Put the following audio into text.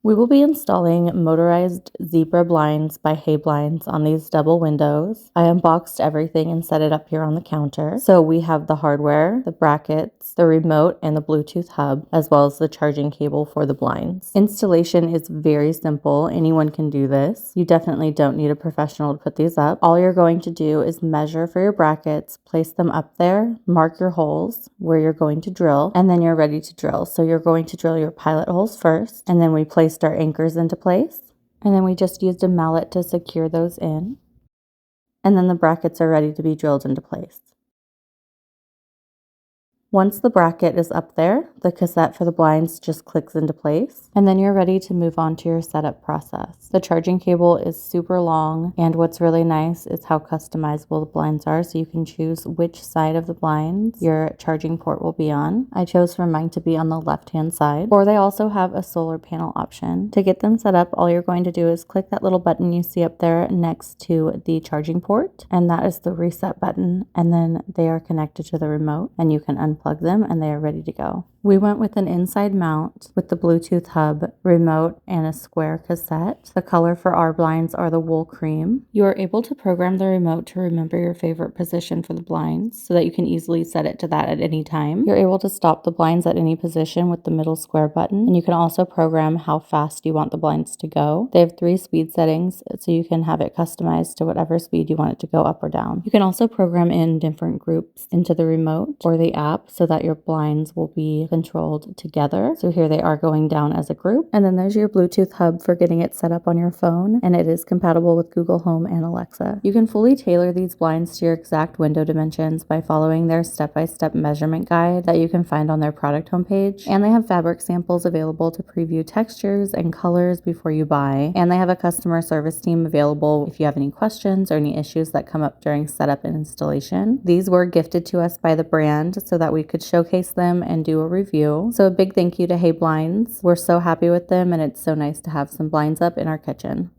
We will be installing motorized zebra blinds by Heyblinds on these double windows. I unboxed everything and set it up here on the counter. So we have the hardware, the brackets, the remote, and the Bluetooth hub, as well as the charging cable for the blinds. Installation is very simple. Anyone can do this. You definitely don't need a professional to put these up. All you're going to do is measure for your brackets, place them up there, mark your holes where you're going to drill, and then you're ready to drill. So you're going to drill your pilot holes first, and then we placed our anchors into place, and then we just used a mallet to secure those in, and then the brackets are ready to be drilled into place. Once the bracket is up there, the cassette for the blinds just clicks into place, and then you're ready to move on to your setup process. The charging cable is super long, and what's really nice is how customizable the blinds are, so you can choose which side of the blinds your charging port will be on. I chose for mine to be on the left-hand side, or they also have a solar panel option. To get them set up, all you're going to do is click that little button you see up there next to the charging port, and that is the reset button, and then they are connected to the remote, and you can unplug them and they are ready to go. We went with an inside mount with the Bluetooth hub, remote, and a square cassette. The color for our blinds are the wool cream. You are able to program the remote to remember your favorite position for the blinds so that you can easily set it to that at any time. You're able to stop the blinds at any position with the middle square button, and you can also program how fast you want the blinds to go. They have 3 speed settings, so you can have it customized to whatever speed you want it to go up or down. You can also program in different groups into the remote or the app so that your blinds will be controlled together. So here they are going down as a group. And then there's your Bluetooth hub for getting it set up on your phone, and it is compatible with Google Home and Alexa. You can fully tailor these blinds to your exact window dimensions by following their step-by-step measurement guide that you can find on their product homepage. And they have fabric samples available to preview textures and colors before you buy. And they have a customer service team available if you have any questions or any issues that come up during setup and installation. These were gifted to us by the brand so that we could showcase them and do a review. So a big thank you to Heyblinds. We're so happy with them, and it's so nice to have some blinds up in our kitchen.